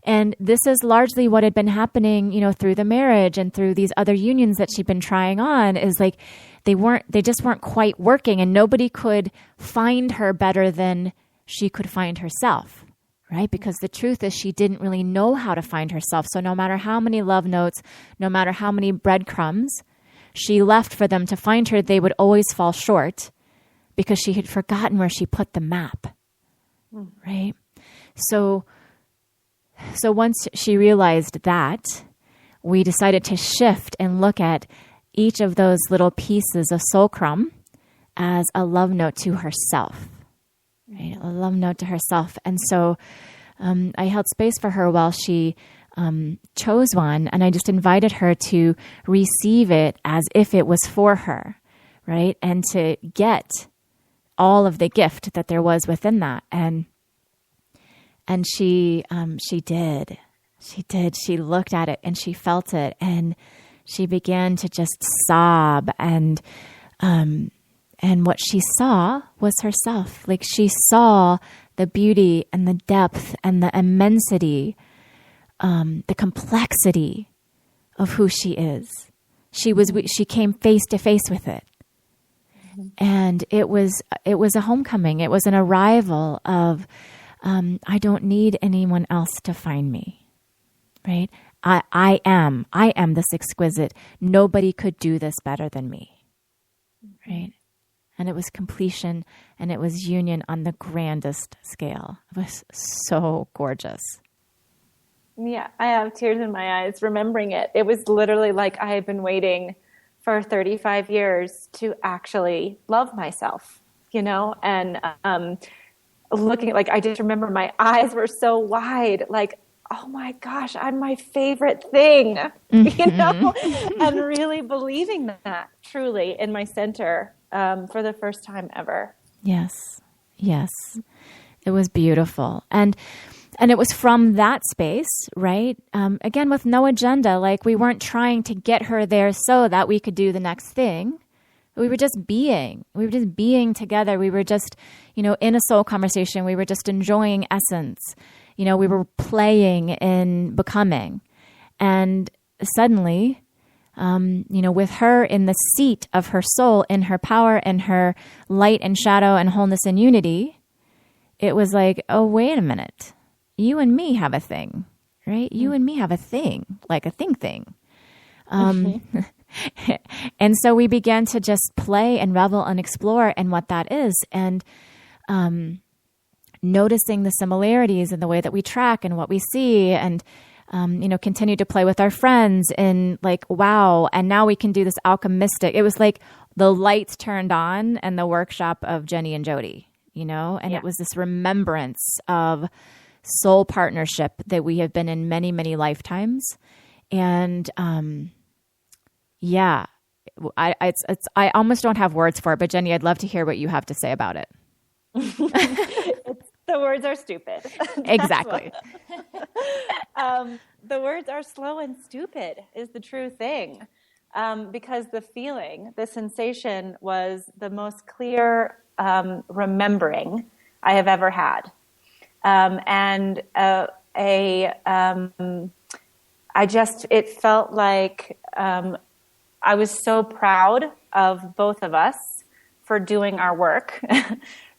B: And this is largely what had been happening, through the marriage and through these other unions that she'd been trying on, is like they just weren't quite working, and nobody could find her better than she could find herself, right? Because the truth is she didn't really know how to find herself. So no matter how many love notes, no matter how many breadcrumbs she left for them to find her, they would always fall short because she had forgotten where she put the map, right? So once she realized that, we decided to shift and look at each of those little pieces of fulcrum as a love note to herself, right? A love note to herself. And so I held space for her while she chose one, and I just invited her to receive it as if it was for her, right? And to get all of the gift that there was within that. And she did. She did. She looked at it and she felt it, and she began to just sob. And what she saw was herself. Like, she saw the beauty and the depth and the immensity, the complexity of who she is. She came face to face with it. And it was a homecoming. It was an arrival of, I don't need anyone else to find me. Right? I am this exquisite. Nobody could do this better than me. Right? And it was completion, and it was union on the grandest scale. It was so gorgeous.
C: Yeah, I have tears in my eyes remembering it. It was literally like I had been waiting for 35 years to actually love myself, and looking, like, I just remember my eyes were so wide, like, oh my gosh, I'm my favorite thing, and really believing that truly in my center for the first time ever.
B: Yes. It was beautiful. And it was from that space, right? Again, with no agenda, like, we weren't trying to get her there so that we could do the next thing. We were just being. We were just being together. We were just, in a soul conversation. We were just enjoying essence. We were playing in becoming. And suddenly, with her in the seat of her soul, in her power, in her light and shadow and wholeness and unity, it was like, oh, wait a minute. You and me have a thing, right? You and me have a thing, like a thing. And so we began to just play and revel and explore in what that is. And noticing the similarities in the way that we track and what we see, and continue to play with our friends, and like, wow. And now we can do this alchemistic. It was like the lights turned on and the workshop of Jenny and Jody, and It was this remembrance of soul partnership that we have been in many, many lifetimes. And I almost don't have words for it, but Jenny, I'd love to hear what you have to say about it.
C: The words are stupid.
B: Exactly.
C: The words are slow and stupid is the true thing. Because the feeling, the sensation was the most clear remembering I have ever had. It felt like I was so proud of both of us for doing our work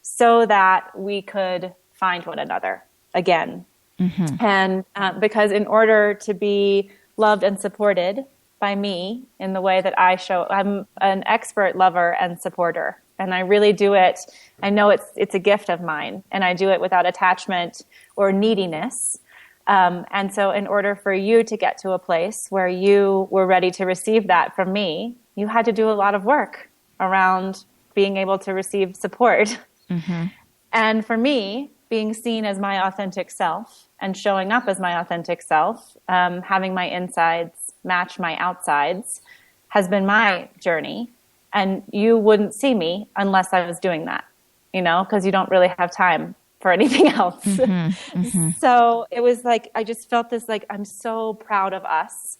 C: so that we could find one another again. Mm-hmm. And because in order to be loved and supported by me in the way that I show, I'm an expert lover and supporter. And I really do it. I know it's a gift of mine, and I do it without attachment or neediness. And so in order for you to get to a place where you were ready to receive that from me, you had to do a lot of work around being able to receive support. Mm-hmm. And for me, being seen as my authentic self and showing up as my authentic self, having my insides match my outsides, has been my journey. And you wouldn't see me unless I was doing that, because you don't really have time for anything else. Mm-hmm, mm-hmm. So it was like, I just felt this, like, I'm so proud of us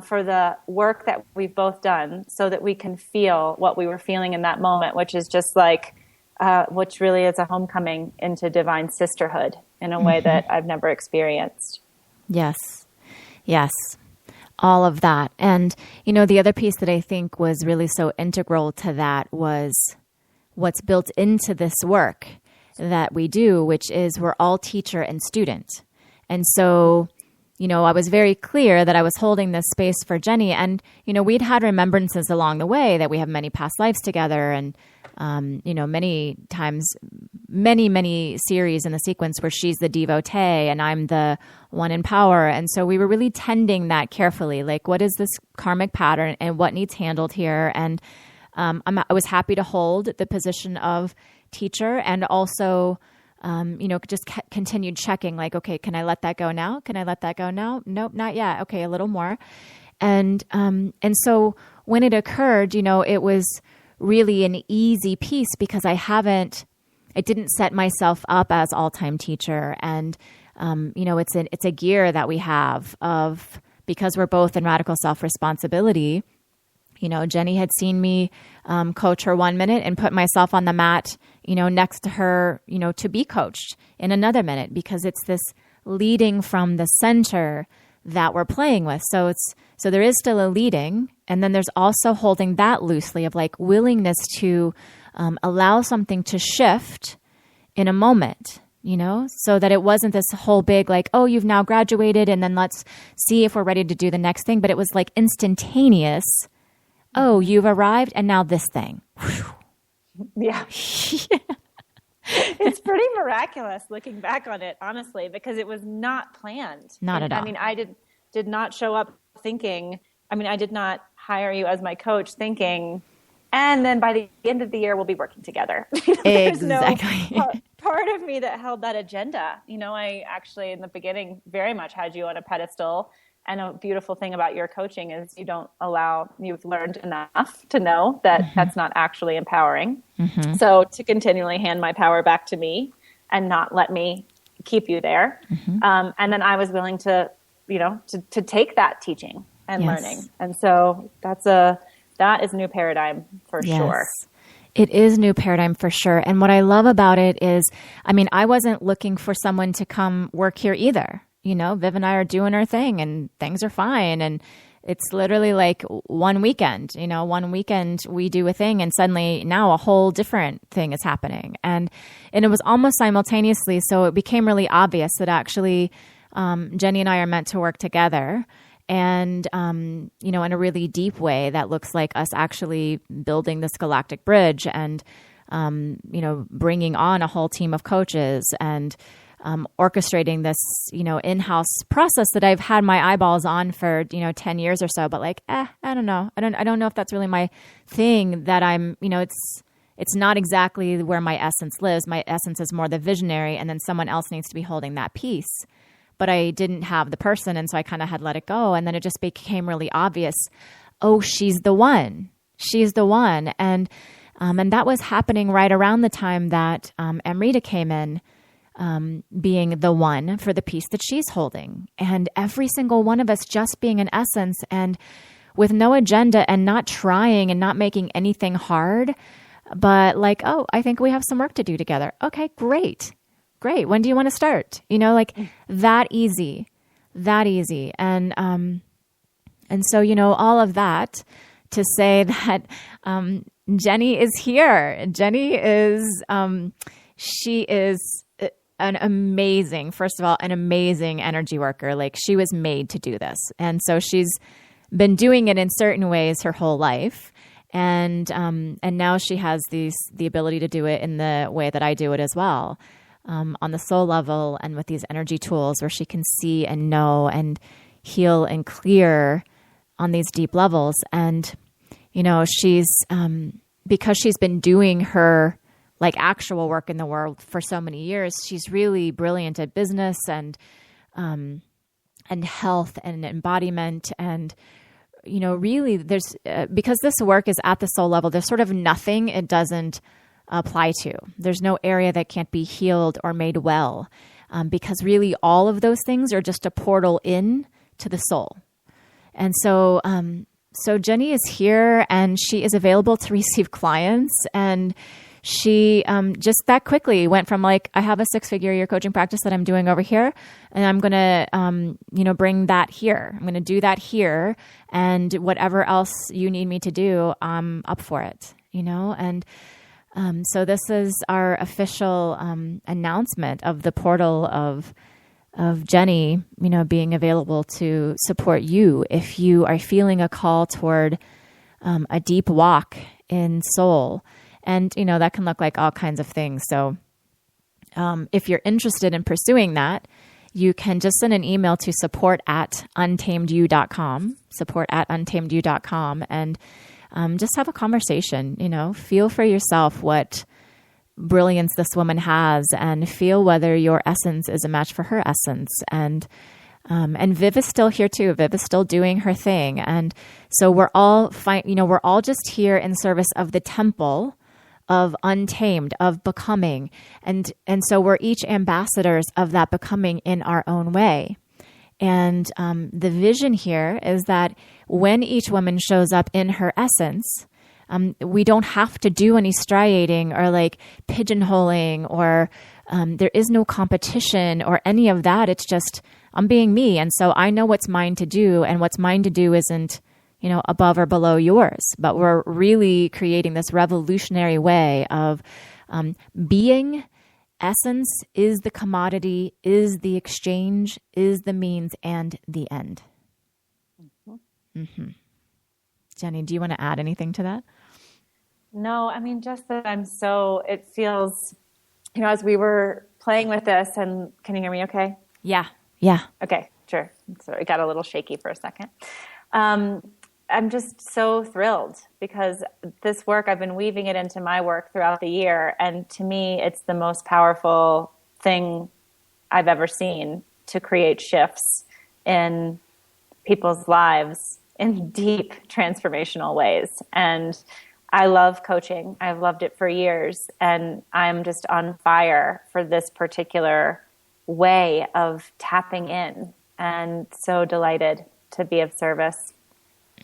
C: for the work that we've both done so that we can feel what we were feeling in that moment, which is just like, which really is a homecoming into divine sisterhood in a way that I've never experienced.
B: Yes. all of that. And, you know, the other piece that I think was really so integral to that was what's built into this work that we do, which is we're all teacher and student. And so, you know, I was very clear that I was holding this space for Jenny. And, you know, we'd had remembrances along the way that we have many past lives together. And, you know, many times, many series in the sequence where she's the devotee and I'm the one in power. And so we were really tending that carefully. Like, what is this karmic pattern and what needs handled here? And I was happy to hold the position of teacher and also, you know, just continued checking like, okay, can I let that go now? Can I let that go now? Nope, not yet. Okay, a little more. And so when it occurred, you know, it was really an easy piece because I didn't set myself up as all-time teacher. And, you know, it's a gear that we have of, because we're both in radical self-responsibility. You know, Jenny had seen me coach her 1 minute and put myself on the mat, you know, next to her, you know, to be coached in another minute, because it's this leading from the center that we're playing with. So there is still a leading, and then there's also holding that loosely of like willingness to allow something to shift in a moment, you know, so that it wasn't this whole big like, oh, you've now graduated and then let's see if we're ready to do the next thing. But it was like instantaneous. Oh, you've arrived, and now this thing.
C: Yeah. It's pretty miraculous looking back on it, honestly, because it was not planned.
B: Not at all.
C: I mean, I did not show up thinking, I did not hire you as my coach thinking, and then by the end of the year, we'll be working together. There's
B: exactly.
C: no part of me that held that agenda. You know, I actually, in the beginning, very much had you on a pedestal. And a beautiful thing about your coaching is you've learned enough to know that that's not actually empowering. Mm-hmm. So to continually hand my power back to me and not let me keep you there. Mm-hmm. And then I was willing to, you know, to take that teaching and learning. And so that is new paradigm for sure.
B: It is new paradigm for sure. And what I love about it is, I wasn't looking for someone to come work here either. You know, Viv and I are doing our thing and things are fine. And it's literally like one weekend we do a thing and suddenly now a whole different thing is happening. And it was almost simultaneously. So it became really obvious that actually Jenny and I are meant to work together. And, you know, in a really deep way that looks like us actually building this galactic bridge and, you know, bringing on a whole team of coaches and orchestrating this, you know, in-house process that I've had my eyeballs on for, 10 years or so, but like, I don't know. I don't know if that's really my thing that I'm, it's not exactly where my essence lives. My essence is more the visionary, and then someone else needs to be holding that piece. But I didn't have the person, and so I kind of had let it go. And then it just became really obvious. Oh, she's the one. She's the one. And that was happening right around the time that Amrita came in, being the one for the piece that she's holding. And every single one of us just being an essence and with no agenda and not trying and not making anything hard, but like, oh, I think we have some work to do together. Okay, great. When do you want to start? You know, like that easy. And so, you know, all of that to say that, Jenny is here. Jenny is, she is an amazing energy worker. Like she was made to do this. And so she's been doing it in certain ways her whole life. And now she has the ability to do it in the way that I do it as well. On the soul level and with these energy tools where she can see and know and heal and clear on these deep levels. And, you know, she's, because she's been doing her like actual work in the world for so many years, she's really brilliant at business and health and embodiment. And, you know, really there's, because this work is at the soul level, there's sort of nothing it doesn't apply to. There's no area that can't be healed or made well, because really all of those things are just a portal in to the soul. And so, so Jenny is here and she is available to receive clients, and she just that quickly went from like, I have a 6-figure-a-year coaching practice that I'm doing over here, and I'm going to, bring that here. I'm going to do that here, and whatever else you need me to do, I'm up for it, and so this is our official announcement of the portal of Jenny, being available to support you if you are feeling a call toward a deep walk in soul. And, that can look like all kinds of things. So if you're interested in pursuing that, you can just send an email to support@untamedyou.com, support@untamedyou.com, and just have a conversation, feel for yourself what brilliance this woman has and feel whether your essence is a match for her essence. And Viv is still here too. Viv is still doing her thing. And so we're all fine. We're all just here in service of the temple of untamed, of becoming. And so we're each ambassadors of that becoming in our own way. And the vision here is that when each woman shows up in her essence, we don't have to do any striating or like pigeonholing, or there is no competition or any of that. It's just, I'm being me. And so I know what's mine to do, and what's mine to do isn't, above or below yours, but we're really creating this revolutionary way of being. Essence is the commodity, is the exchange, is the means and the end. Mm-hmm. Jenny, do you want to add anything to that?
C: No, I mean, just that it feels, as we were playing with this, and can you hear me okay?
B: Yeah.
C: Okay, sure. So it got a little shaky for a second. I'm just so thrilled because this work, I've been weaving it into my work throughout the year. And to me, it's the most powerful thing I've ever seen to create shifts in people's lives in deep transformational ways. And I love coaching. I've loved it for years. And I'm just on fire for this particular way of tapping in, and so delighted to be of service.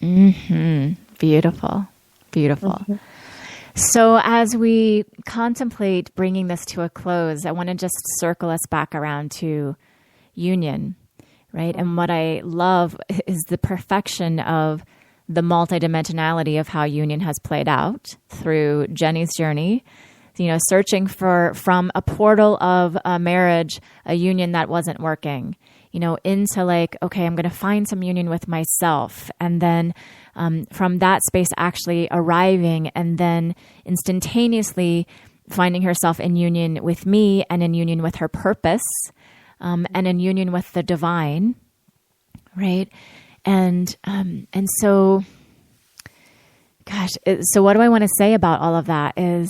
B: Mm-hmm. Beautiful. Mm-hmm. So as we contemplate bringing this to a close, I want to just circle us back around to union, right? And what I love is the perfection of the multidimensionality of how union has played out through Jenny's journey, searching from a portal of a marriage, a union that wasn't working, into like, okay, I'm going to find some union with myself. And then from that space actually arriving and then instantaneously finding herself in union with me and in union with her purpose, and in union with the divine, right? And so, gosh, so what do I want to say about all of that is,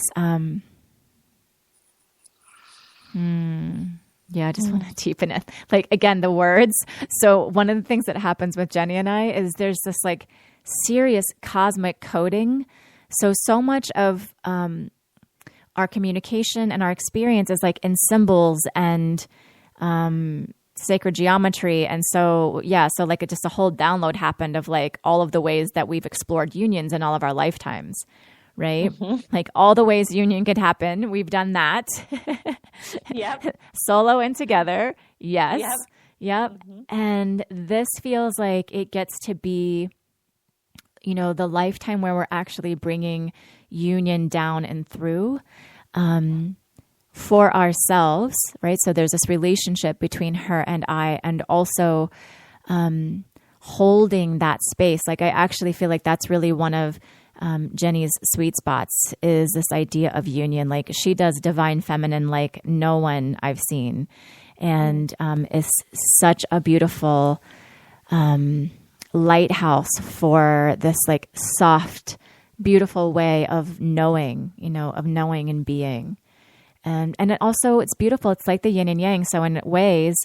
B: I just want to deepen it. Like, again, the words. So one of the things that happens with Jenny and I is there's this like serious cosmic coding. So much of our communication and our experience is like in symbols and sacred geometry. And so like just a whole download happened of like all of the ways that we've explored unions in all of our lifetimes. Right? Mm-hmm. Like all the ways union could happen. We've done that. Yep. Solo and together. Yes. Yep. Mm-hmm. And this feels like it gets to be, the lifetime where we're actually bringing union down and through for ourselves, right? So there's this relationship between her and I, and also holding that space. Like I actually feel like that's really one of Jenny's sweet spots, is this idea of union. Like she does divine feminine like no one I've seen, and is such a beautiful lighthouse for this like soft, beautiful way of knowing, of knowing and being. And it also, it's beautiful. It's like the yin and yang. So in ways,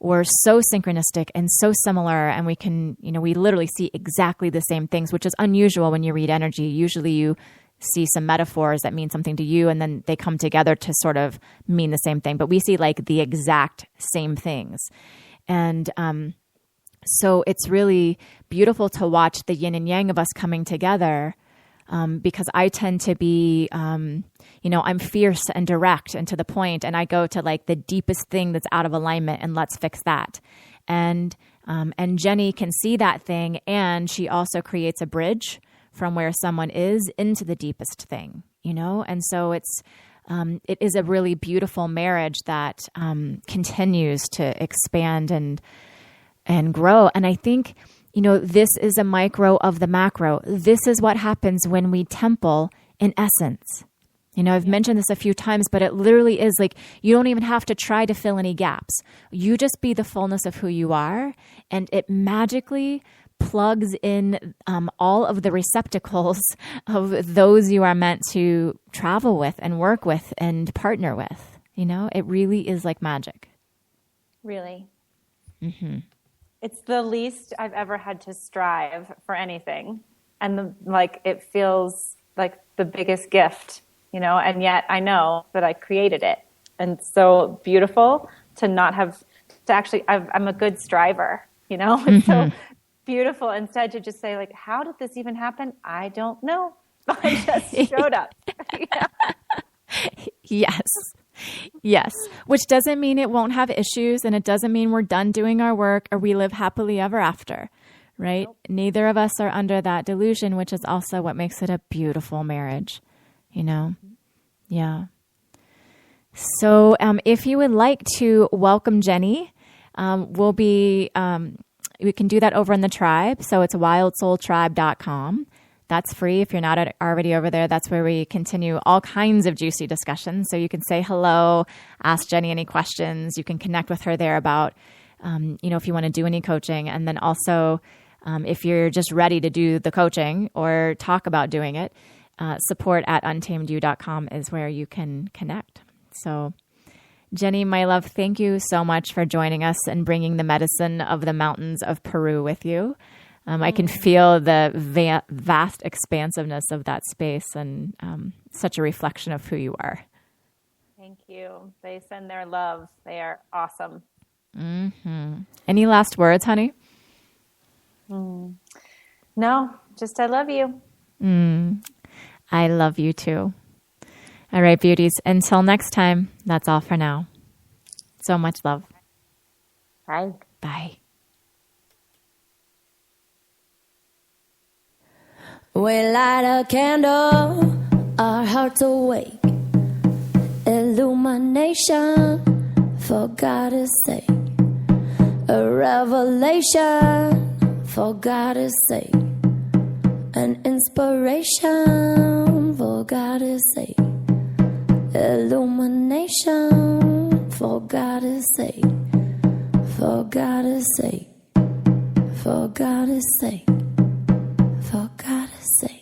B: we're so synchronistic and so similar, and we can, we literally see exactly the same things, which is unusual when you read energy. Usually you see some metaphors that mean something to you, and then they come together to sort of mean the same thing. But we see like the exact same things. And so it's really beautiful to watch the yin and yang of us coming together because I tend to be, I'm fierce and direct and to the point, and I go to like the deepest thing that's out of alignment and let's fix that. And Jenny can see that thing, and she also creates a bridge from where someone is into the deepest thing, And so it is a really beautiful marriage that continues to expand and grow. And I think, this is a micro of the macro. This is what happens when we temple in essence. I've mentioned this a few times, but it literally is like, you don't even have to try to fill any gaps. You just be the fullness of who you are, and it magically plugs in all of the receptacles of those you are meant to travel with and work with and partner with. It really is like magic.
C: Really.
B: Mm-hmm.
C: It's the least I've ever had to strive for anything. And it feels like the biggest gift, and yet I know that I created it. And so beautiful to not have to actually, I'm a good striver, It's so beautiful instead to just say how did this even happen? I don't know. I just showed up.
B: Yes. Which doesn't mean it won't have issues, and it doesn't mean we're done doing our work or we live happily ever after, right? Nope. Neither of us are under that delusion, which is also what makes it a beautiful marriage, Yeah. So if you would like to welcome Jenny, we can do that over in the tribe. So it's wildsoultribe.com. That's free. If you're not already over there, that's where we continue all kinds of juicy discussions. So you can say hello, ask Jenny any questions. You can connect with her there about, if you want to do any coaching. And then also, if you're just ready to do the coaching or talk about doing it, support at untamedyou.com is where you can connect. So Jenny, my love, thank you so much for joining us and bringing the medicine of the mountains of Peru with you. I can feel the vast expansiveness of that space and such a reflection of who you are.
C: Thank you. They send their love. They are awesome.
B: Mm-hmm. Any last words, honey?
C: No, just I love you.
B: I love you too. All right, beauties. Until next time, that's all for now. So much love.
C: Bye.
B: Bye.
A: We light a candle, our hearts awake. Illumination, for God's sake. A revelation, for God's sake. An inspiration, for God's sake. Illumination, for God's sake. For God's sake. For God's sake. For God's sake.